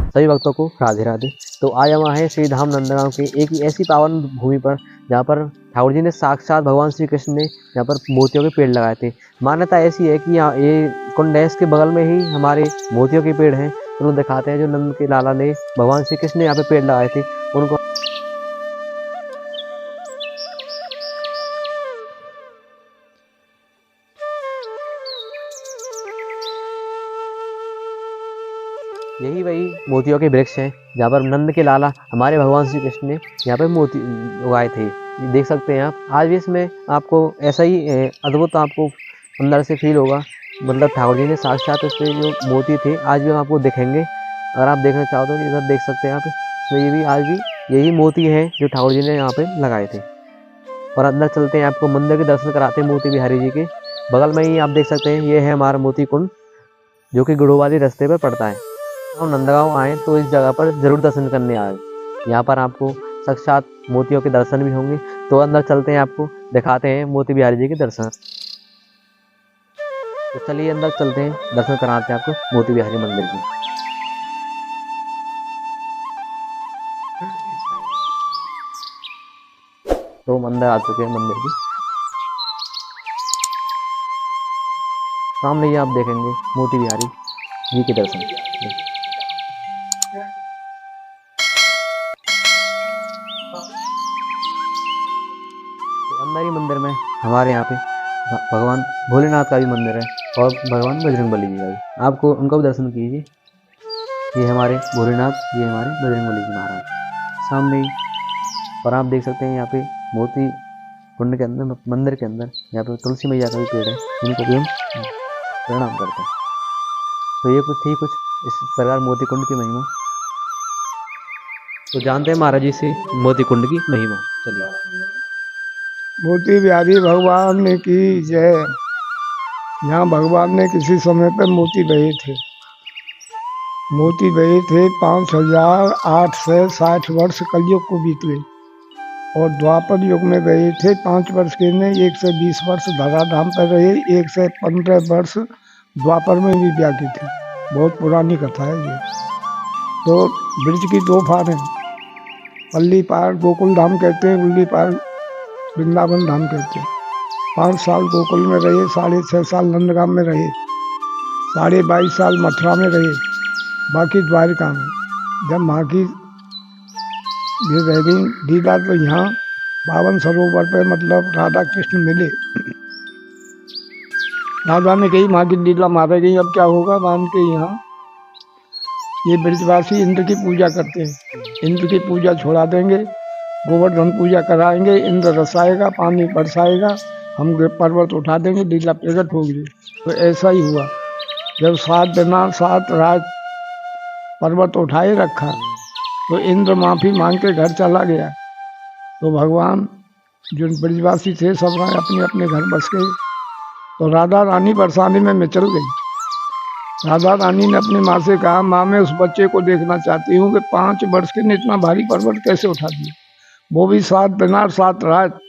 सभी भक्तों को राधे राधे। तो आज हम आए हैं श्री धाम नंदगांव के एक ऐसी पावन भूमि पर जहाँ पर ठाकुर जी ने साक्षात भगवान श्री कृष्ण ने यहाँ पर मोतियों के पेड़ लगाए थे। मान्यता ऐसी है कि यहाँ ये कुंडेश के बगल में ही हमारे मोतियों के पेड़ हैं। तो वो दिखाते हैं जो नंद के लाला ने भगवान श्री कृष्ण ने यहाँ पे पेड़ लगाए थे उनको। यही वही मोतियों के वृक्ष हैं जहाँ पर नंद के लाला हमारे भगवान श्री कृष्ण ने यहाँ पे मोती उगाए थे। ये देख सकते हैं आप। आज भी इसमें आपको ऐसा ही अद्भुत आपको अंदर से फील होगा। मतलब ठाकुर जी ने साक्षात इस पे जो मोती थे आज भी हम आपको दिखेंगे। अगर आप देखना चाहो तो इधर देख सकते हैं आप। इसमें ये भी आज भी यही मोती हैं जो ठाकुर जी ने यहाँ पे लगाए थे। और अंदर चलते हैं, आपको मंदिर के दर्शन कराते हैं मोती बिहारी जी के। बगल में ही आप देख सकते हैं ये है हमारा मोती कुंड जो कि गुड़ोवाली रास्ते पर पड़ता है। हम नंदगांव आए तो इस जगह पर जरूर दर्शन करने आए। यहाँ पर आपको साक्षात मोतियों के दर्शन भी होंगे। तो अंदर चलते हैं, आपको दिखाते हैं मोती बिहारी जी के दर्शन। तो चलिए अंदर चलते हैं, दर्शन कराते हैं आपको मोती बिहारी मंदिर के। तो हम अंदर आ चुके हैं मंदिर के सामने। ही आप देखेंगे मोती बिहारी जी के दर्शन। अंदर ही मंदिर में हमारे यहाँ पे भगवान भोलेनाथ का भी मंदिर है और भगवान बजरंगबली जी का भी। आपको उनका भी दर्शन कीजिए। ये हमारे भोलेनाथ, ये हमारे बजरंगबली जी महाराज सामने ही। और आप देख सकते हैं यहाँ पे मोती कुंड के अंदर, मंदिर के अंदर यहाँ पे तुलसी मैया का भी पेड़ है, जिनको भी हम प्रणाम करते हैं। तो ये कुछ इस प्रकार मोती कुंड की महिमा। तो जानते हैं महाराज जी से मोती कुंड की महिमा। चलिए। मोती बिहारी भगवान ने की जय। यहाँ भगवान ने किसी समय पर मोती बहे थे। मोती बहे थे 5860 वर्ष कलयुग को बीत गए। और द्वापर युग में बहे थे 5 वर्ष के ने 120 वर्ष धराधाम पर रहे। 115 वर्ष द्वापर में भी व्यापी थे। बहुत पुरानी कथा है ये। तो ब्रज की 2 फार हैं। पल्ली पार गोकुल धाम कहते हैं, उल्ली पार वृंदावन धाम कहते हैं। 5 साल गोकुल में रहे, 6.5 साल नंदगाम में रहे, 22.5 साल मथुरा में रहे, बाकी द्वारिका में। जब माँ की ये रह गई लीला तो यहाँ 52 सरोवर पे मतलब राधा कृष्ण मिले। राधा ने कही माँ की लीला मारे गई, अब क्या होगा। मान के यहाँ ये ब्रजवासी इंद्र की पूजा करते हैं। इंद्र की पूजा छोड़ा देंगे, गोवर्धन पूजा कराएंगे, इंद्र रसाएगा, पानी बरसाएगा, हम पर्वत उठा देंगे, लीला प्रकट होगी। तो ऐसा ही हुआ। जब 7 दिन 7 रात पर्वत उठाए रखा तो इंद्र माफ़ी मांग के घर चला गया। तो भगवान जो ब्रजवासी थे सब अपने अपने घर बस गए। तो राधा रानी बरसाने में चल गई। राधा रानी ने अपनी माँ से कहा, माँ मैं उस बच्चे को देखना चाहती हूँ कि 5 वर्ष के ने इतना भारी पर्वत कैसे उठा दिया, वो भी 7 दिन और 7 रात।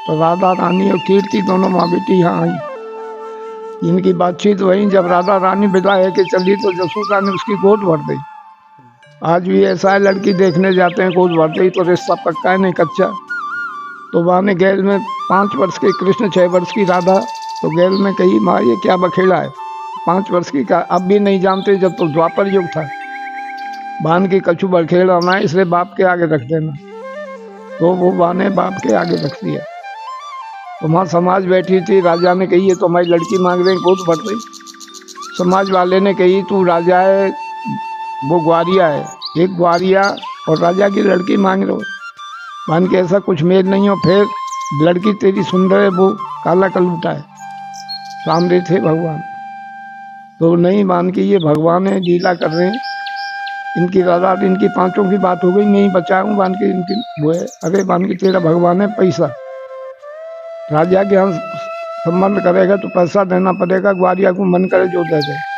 तो राधा रानी और कीर्ति दोनों माँ बेटी यहाँ आई। इनकी बातचीत वहीं जब राधा रानी विदा है कि चली तो जसोदा ने उसकी गोद भर दी। आज भी ऐसा है, लड़की देखने जाते हैं गोद भर दी तो रिश्ता पक्का है नहीं कच्चा। तो वहाँ ने गैल में 5 वर्ष के कृष्ण, 6 वर्ष की राधा। तो गैल में कही, माँ ये क्या बखेड़ा है, 5 वर्ष की का अब भी नहीं जानते, जब तो द्वापर युग था। बान की कछु बखेड़ा ना इसलिए बाप के आगे रख देना। तो वो बाने बाप के आगे रख दिया। तो वहाँ समाज बैठी थी। राजा ने कही ये तो हमारी लड़की मांग रहे हैं, गोद भर रही। समाज वाले ने कही तू राजा है, वो ग्वारिया है, एक ग्वारिया और राजा की लड़की मांग रहे हो। मान के ऐसा कुछ मेल नहीं हो। फिर लड़की तेरी सुंदर है, वो काला कलूटा है। सामने थे भगवान। तो नहीं मान के ये भगवान है, लीला कर रहे हैं। इनकी राधा इनकी 5 की बात हो गई, मैं ही बचाऊँ मान के इनकी वो है। अरे मान के तेरा भगवान है पैसा, राजा के यहाँ संबंध करेगा तो पैसा देना पड़ेगा, ग्वारिया को मन करे जो दे दे।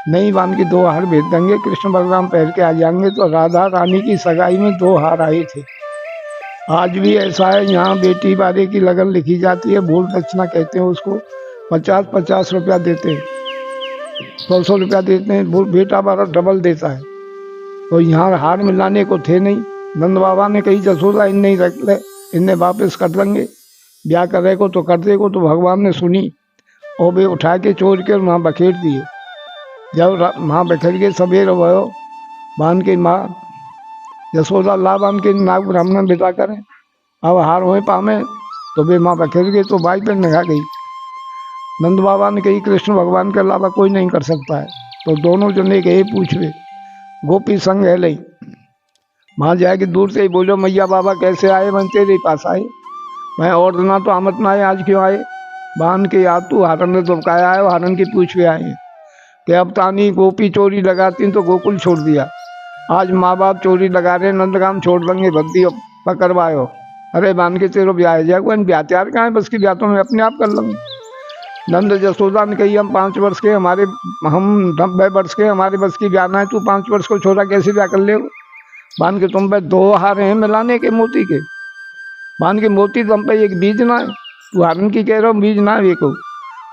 नहीं मान के 2 हार भेज देंगे, कृष्ण बलराम पहन के आ जाएंगे। तो राधा रानी की सगाई में 2 हार आए थे। आज भी ऐसा है, यहाँ बेटी बारे की लगन लिखी जाती है, भूल दक्षिणा कहते हैं उसको। 50-50 रुपया देते हैं, 100 रुपया देते हैं। बेटा बारा डबल देता है। तो यहाँ हार मिलाने को थे नहीं। नंद बाबा ने कही जसोदा इन नहीं रख ले, इन्हें वापस कर देंगे, ब्याह करे को तो कर देगो। तो भगवान ने सुनी और वे उठा के चोर के वहाँ बखेर दिए। जब वहाँ बखेर के सवेर भयो, बांध के माँ जसोदा ला बांध के नाग ब्राह्मण बिता करें, अब हार हो पावे तो वे माँ बखेर गए। तो बाई पर निगाह गई। नंद बाबा ने कही कृष्ण भगवान के अलावा कोई नहीं कर सकता है। तो दोनों जने गए पूछवे, गोपी संग है नहीं। वहाँ जाके दूर से ही बोलो, मैया बाबा कैसे आए? मैं तेरे पास आए, मैं और दिना तो आमत ना आए, आज क्यों आए? बांध के याद तू हारन ने दुबकाया है, हारन की पूछ पे आए कि अब तानी गोपी चोरी लगाती तो गोकुल छोड़ दिया, आज माँ बाप चोरी लगा रहे, नंदगाम छोड़ देंगे, भक्ति पकड़वाओ। अरे बांध के तेरो ब्याह जाए, ब्याह तैयार कहाँ है, बस की ब्याह तो मैं अपने आप कर लूँगी। नंद जसोदा ने कही हम 5 वर्ष के, हम 90 वर्ष के, हमारे बस की ब्याह ना है, तू 5 वर्ष को छोड़ा कैसे ब्याह कर ले? बांध के तुम पे 2 हार हैं मिलाने के मोती के, बांध के मोती तुम पे एक बीज ना है, तू हारन की कह रहा हूँ बीज ना है को,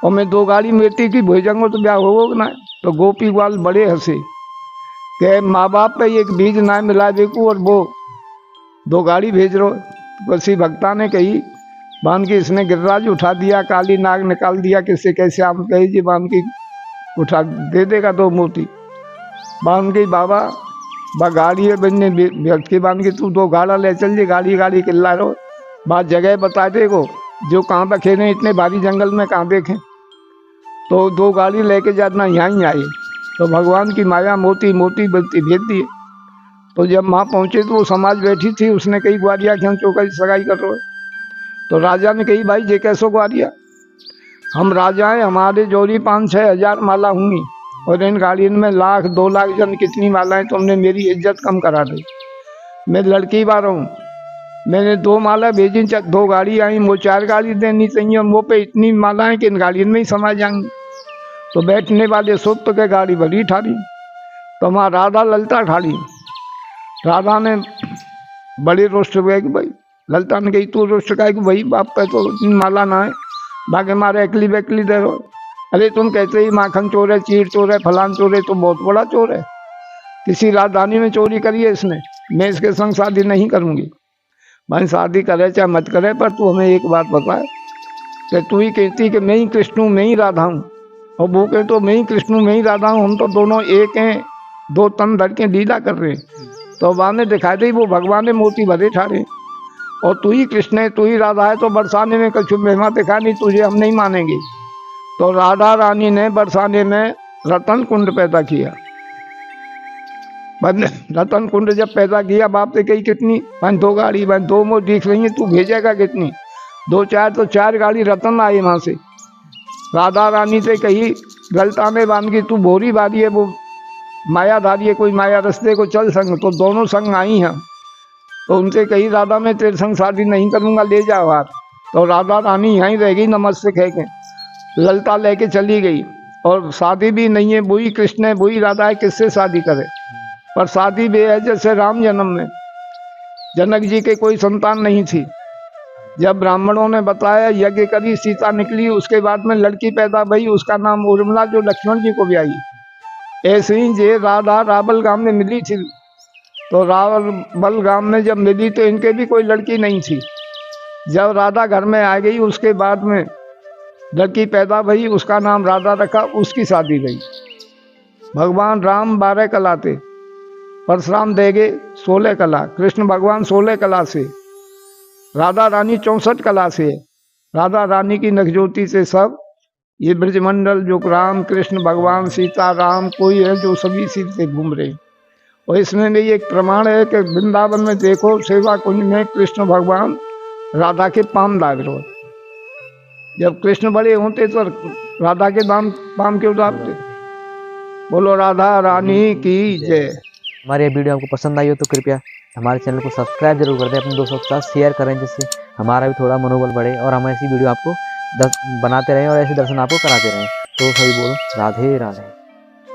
और मैं 2 गाड़ी मेटी की भेजूंगा तो ब्याह होगा ना। तो गोपी ग्वाल बड़े हंसे कि माँ बाप पे एक बीज ना मिला देखू और वो 2 गाड़ी भेज रहे हो। किसी भक्ता ने कही बांध के इसने गिरिराज उठा दिया, काली नाग निकाल दिया, किससे कैसे आम कही जी बांध की उठा दे देगा 2 मोती। बांध के बाबा बा गाड़ी है बनने व्यक्त के, बांध के तू 2 गाड़ा ले चल जी, गाड़ी किल्ला रहो, बात जगह बता दे को, जो कहाँ पे खेने इतने भारी जंगल में कहाँ देखें। तो 2 गाड़ी लेके जाना यहाँ ही आए। तो भगवान की माया मोती मोती बनती भेज दिए। तो जब वहाँ पहुँचे तो वो समाज बैठी थी, उसने कही ग्वारिया क्यों चौका सगाई कर रहे हो? तो राजा ने कही भाई जे कैसो ग्वारिया, हम राजा हैं, हमारे जोड़ी 5-6 हज़ार माला होंगी और इन गाड़ियों में 1,00,000-2 लाख जन कितनी मालाएं, तुमने मेरी इज्जत कम करा दी। मैं लड़की बार हूँ, मैंने 2 माला भेजी, 2 गाड़ी आई, वो 4 गाड़ी देनी चाहिए, वो पे इतनी मालाएं कि इन गाड़ियों में ही समा जाएंगी। तो बैठने वाले सुत के गाड़ी भरी ठाड़ी, तो वहाँ राधा ललता ठाड़ी। राधा ने बड़े रोष्ट गए कि भाई, ललता ने कही तू रोष्ट का कि भाई बाप पे तो इतनी माला ना है, बाकी मारे अकली बेकली दे रहो। अरे तुम कहते ही माखन चोर है, चीर चोर है, फलान चोर है, तो बहुत बड़ा चोर है, किसी राजधानी में चोरी करी है इसने, मैं इसके संग शादी नहीं करूँगी। भाई शादी करे चाहे मत करे, पर तू हमें एक बात बता कि तू ही कहती कि मैं ही कृष्ण हूँ, मैं ही राधा हूँ, और वो कहे तो मैं ही कृष्ण हूँ, मैं ही राधा हूँ, हम तो दोनों एक हैं, 2 तन धर के लीला कर रहे हैं। तो वहाँ ने दिखाई दी वो भगवान ने मोती भरे ठाड़े, और तू ही कृष्ण है, तू ही राधा है, तो बरसाने में कुछ महिमा दिखा नहीं, तुझे हम नहीं मानेंगे। तो राधा रानी ने बरसाने में रतन कुंड पैदा किया। रतन कुंड जब पैदा किया, बाप ने कही कितनी, 2 गाड़ी 2 मोर दिख रही है, तू भेजेगा कितनी? 2-4 तो 4 गाड़ी रतन आई वहाँ से। राधा रानी से कही गलता में बांध की तू भोरी बारी है, वो मायाधारी है, कोई माया रस्ते को चल संग, तो दोनों संग आई हैं। तो उनसे कही राधा मैं तेरे संग शादी नहीं करूँगा, ले जाओ हाथ। तो राधा रानी यहीं रह गई नमस्ते कह के, ललता लेके चली गई, और शादी भी नहीं है, वही कृष्ण है वही राधा है, किससे शादी करे? पर शादी भी है जैसे राम जन्म में जनक जी के कोई संतान नहीं थी, जब ब्राह्मणों ने बताया यज्ञ करी सीता निकली, उसके बाद में लड़की पैदा भई, उसका नाम उर्मिला, जो लक्ष्मण जी को भी आई। ऐसे ही जे राधा रावल गांव में मिली थी, तो रावल गांव में जब मिली तो इनके भी कोई लड़की नहीं थी। जब राधा घर में आ गई उसके बाद में लड़की पैदा भई, उसका नाम राधा रखा, उसकी शादी गई। भगवान राम 12 कला थे, परशुराम देगे 16 कला, कृष्ण भगवान 16 कला से, राधा रानी 64 कला से है। राधा रानी की नखज्योति से सब ये ब्रजमंडल जो राम कृष्ण भगवान सीता राम कोई है जो सभी सीट से घूम रहे हैं। और इसमें भी एक प्रमाण है कि वृंदावन में देखो सेवा कुंज में कृष्ण भगवान राधा के पाम दाग रहे, जब कृष्ण बड़े होते तो राधा के दाम पाम क्यों दागते? बोलो राधा रानी की जय। हमारी ये वीडियो आपको पसंद आई हो तो कृपया हमारे चैनल को सब्सक्राइब जरूर कर दें, अपने दोस्तों के साथ शेयर करें, जिससे हमारा भी थोड़ा मनोबल बढ़े और हम ऐसी वीडियो आपको बनाते रहें और ऐसे दर्शन आपको कराते रहें। तो सभी बोलो राधे राधे।